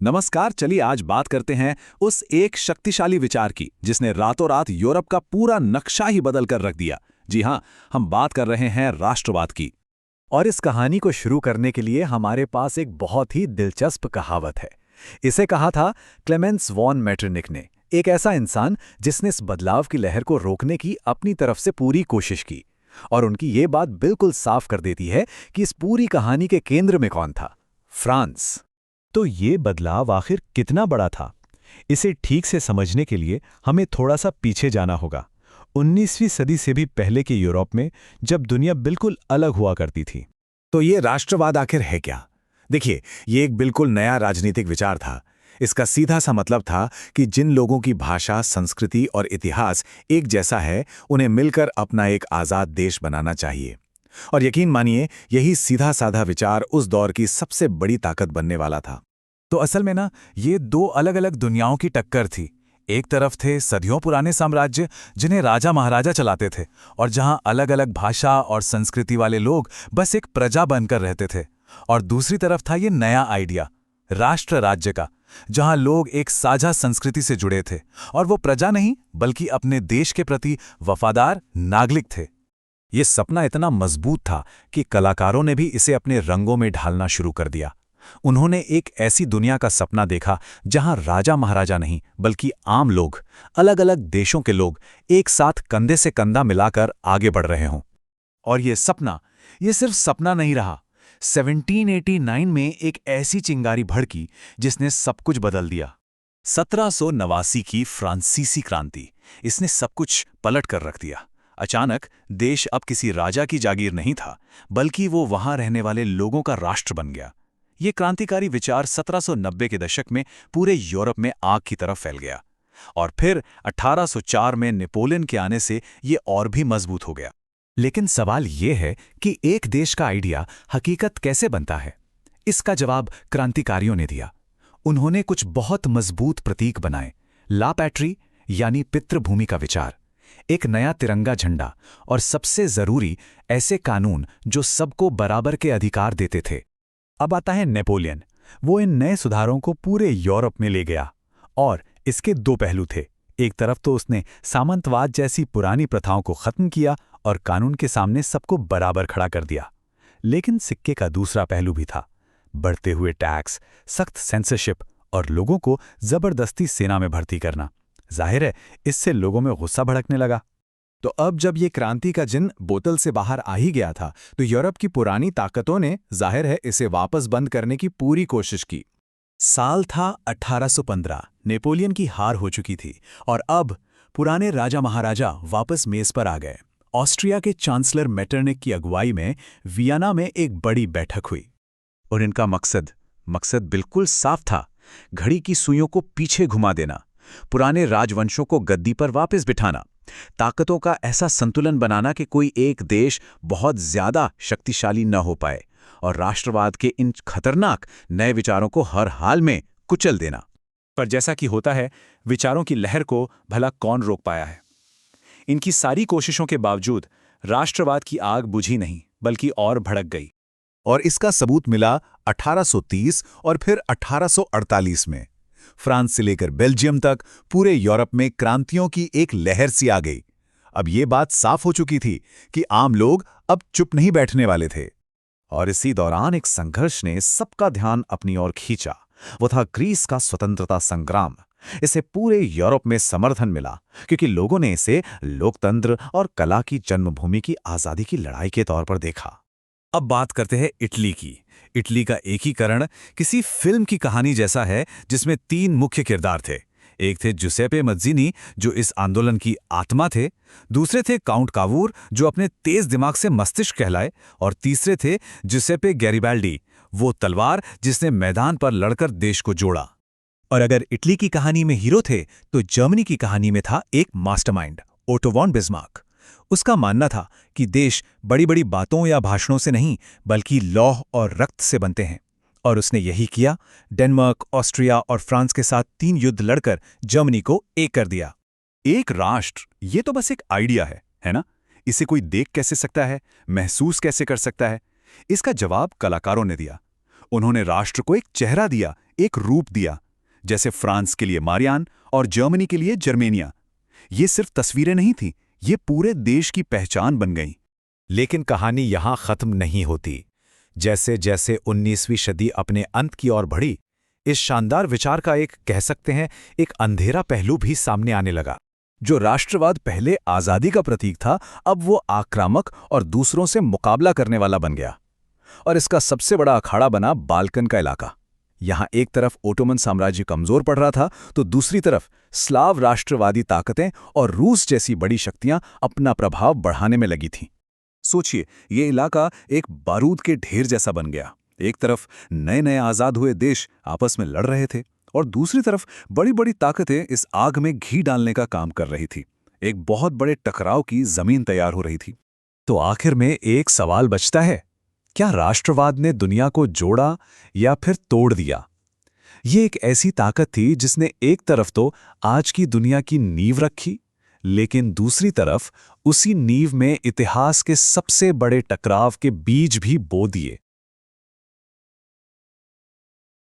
नमस्कार। चलिए आज बात करते हैं उस एक शक्तिशाली विचार की जिसने रातों रात यूरोप का पूरा नक्शा ही बदल कर रख दिया। जी हाँ, हम बात कर रहे हैं राष्ट्रवाद की। और इस कहानी को शुरू करने के लिए हमारे पास एक बहुत ही दिलचस्प कहावत है। इसे कहा था क्लेमेंस वॉन मेटरनिक ने, एक ऐसा इंसान जिसने इस बदलाव की लहर को रोकने की अपनी तरफ से पूरी कोशिश की। और उनकी ये बात बिल्कुल साफ कर देती है कि इस पूरी कहानी के केंद्र में कौन था। फ्रांस। तो ये बदलाव आखिर कितना बड़ा था, इसे ठीक से समझने के लिए हमें थोड़ा सा पीछे जाना होगा। 19वीं सदी से भी पहले के यूरोप में, जब दुनिया बिल्कुल अलग हुआ करती थी। तो ये राष्ट्रवाद आखिर है क्या? देखिए, ये एक बिल्कुल नया राजनीतिक विचार था। इसका सीधा सा मतलब था कि जिन लोगों की भाषा, संस्कृति और इतिहास एक जैसा है, उन्हें मिलकर अपना एक आज़ाद देश बनाना चाहिए। और यकीन मानिए, यही सीधा साधा विचार उस दौर की सबसे बड़ी ताकत बनने वाला था। तो असल में ना, ये दो अलग अलग दुनियाओं की टक्कर थी। एक तरफ थे सदियों पुराने साम्राज्य जिन्हें राजा महाराजा चलाते थे, और जहां अलग अलग भाषा और संस्कृति वाले लोग बस एक प्रजा बनकर रहते थे। और दूसरी तरफ था ये नया आइडिया, राष्ट्र राज्य का, जहां लोग एक साझा संस्कृति से जुड़े थे, और वो प्रजा नहीं बल्कि अपने देश के प्रति वफादार नागरिक थे। ये सपना इतना मजबूत था कि कलाकारों ने भी इसे अपने रंगों में ढालना शुरू कर दिया। उन्होंने एक ऐसी दुनिया का सपना देखा जहां राजा महाराजा नहीं बल्कि आम लोग, अलग अलग देशों के लोग एक साथ कंधे से कंधा मिलाकर आगे बढ़ रहे हों। और ये सिर्फ सपना नहीं रहा। 1789 में एक ऐसी चिंगारी भड़की जिसने सब कुछ बदल दिया। 1789 की फ्रांसीसी क्रांति, इसने सब कुछ पलट कर रख दिया। अचानक देश अब किसी राजा की जागीर नहीं था, बल्कि वो वहां रहने वाले लोगों का राष्ट्र बन गया। ये क्रांतिकारी विचार 1790 के दशक में पूरे यूरोप में आग की तरफ फैल गया, और फिर 1804 में नेपोलियन के आने से ये और भी मजबूत हो गया। लेकिन सवाल ये है कि एक देश का आइडिया हकीकत कैसे बनता है। इसका जवाब क्रांतिकारियों ने दिया। उन्होंने कुछ बहुत मजबूत प्रतीक बनाए। ला पैट्री यानी पितृभूमि का विचार, एक नया तिरंगा झंडा, और सबसे जरूरी ऐसे कानून जो सबको बराबर के अधिकार देते थे। अब आता है नेपोलियन। वो इन नए सुधारों को पूरे यूरोप में ले गया, और इसके दो पहलू थे। एक तरफ तो उसने सामंतवाद जैसी पुरानी प्रथाओं को खत्म किया और कानून के सामने सबको बराबर खड़ा कर दिया। लेकिन सिक्के का दूसरा पहलू भी था, बढ़ते हुए टैक्स, सख्त सेंसरशिप और लोगों को जबरदस्ती सेना में भर्ती करना। जाहिर है, इससे लोगों में गुस्सा भड़कने लगा। तो अब जब ये क्रांति का जिन बोतल से बाहर आ ही गया था, तो यूरोप की पुरानी ताकतों ने जाहिर है इसे वापस बंद करने की पूरी कोशिश की। साल था 1815। नेपोलियन की हार हो चुकी थी, और अब पुराने राजा महाराजा वापस मेज पर आ गए। ऑस्ट्रिया के चांसलर मेटरनिक की अगुवाई में वियना में एक बड़ी बैठक हुई। और इनका मकसद बिल्कुल साफ था। घड़ी की सुइयों को पीछे घुमा देना, पुराने राजवंशों को गद्दी पर वापस बिठाना, ताकतों का ऐसा संतुलन बनाना कि कोई एक देश बहुत ज्यादा शक्तिशाली न हो पाए, और राष्ट्रवाद के इन खतरनाक नए विचारों को हर हाल में कुचल देना। पर जैसा कि होता है, विचारों की लहर को भला कौन रोक पाया है। इनकी सारी कोशिशों के बावजूद राष्ट्रवाद की आग बुझी नहीं, बल्कि और भड़क गई। और इसका सबूत मिला 1830 और फिर 1848 में। फ्रांस से लेकर बेल्जियम तक पूरे यूरोप में क्रांतियों की एक लहर सी आ गई। अब ये बात साफ हो चुकी थी कि आम लोग अब चुप नहीं बैठने वाले थे। और इसी दौरान एक संघर्ष ने सबका ध्यान अपनी ओर खींचा। वो था ग्रीस का स्वतंत्रता संग्राम। इसे पूरे यूरोप में समर्थन मिला, क्योंकि लोगों ने इसे लोकतंत्र और कला की जन्मभूमि की आजादी की लड़ाई के तौर पर देखा। अब बात करते हैं इटली की। इटली का एकीकरण किसी फिल्म की कहानी जैसा है, जिसमें तीन मुख्य किरदार थे। एक थे जुसेप्पे मज्जीनी, जो इस आंदोलन की आत्मा थे। दूसरे थे काउंट कावूर, जो अपने तेज दिमाग से मस्तिष्क कहलाए। और तीसरे थे जुसेप्पे गैरिबाल्डी, वो तलवार जिसने मैदान पर लड़कर देश को जोड़ा। और अगर इटली की कहानी में हीरो थे, तो जर्मनी की कहानी में था एक मास्टरमाइंड, ओटो वॉन बिस्मार्क। उसका मानना था कि देश बड़ी बड़ी बातों या भाषणों से नहीं, बल्कि लौह और रक्त से बनते हैं। और उसने यही किया। डेनमार्क, ऑस्ट्रिया और फ्रांस के साथ 3 युद्ध लड़कर जर्मनी को एक कर दिया। एक राष्ट्र, ये तो बस एक आइडिया है ना? इसे कोई देख कैसे सकता है, महसूस कैसे कर सकता है? इसका जवाब कलाकारों ने दिया। उन्होंने राष्ट्र को एक चेहरा दिया, एक रूप दिया, जैसे फ्रांस के लिए मारियान और जर्मनी के लिए जर्मेनिया। ये सिर्फ तस्वीरें नहीं थीं, ये पूरे देश की पहचान बन गईं। लेकिन कहानी यहां खत्म नहीं होती। जैसे जैसे 19वीं सदी अपने अंत की ओर बढ़ी, इस शानदार विचार का एक, कह सकते हैं, एक अंधेरा पहलू भी सामने आने लगा। जो राष्ट्रवाद पहले आज़ादी का प्रतीक था, अब वो आक्रामक और दूसरों से मुकाबला करने वाला बन गया। और इसका सबसे बड़ा अखाड़ा बना बाल्कन का इलाका। यहाँ एक तरफ ओटोमन साम्राज्य कमजोर पड़ रहा था, तो दूसरी तरफ स्लाव राष्ट्रवादी ताकतें और रूस जैसी बड़ी शक्तियां अपना प्रभाव बढ़ाने में लगी थीं। सोचिए, ये इलाका एक बारूद के ढेर जैसा बन गया। एक तरफ नए नए आज़ाद हुए देश आपस में लड़ रहे थे, और दूसरी तरफ बड़ी बड़ी ताकतें इस आग में घी डालने का काम कर रही थी। एक बहुत बड़े टकराव की जमीन तैयार हो रही थी। तो आखिर में एक सवाल बचता है, क्या राष्ट्रवाद ने दुनिया को जोड़ा या फिर तोड़ दिया? ये एक ऐसी ताकत थी जिसने एक तरफ तो आज की दुनिया की नींव रखी, लेकिन दूसरी तरफ उसी नींव में इतिहास के सबसे बड़े टकराव के बीज भी बो दिए।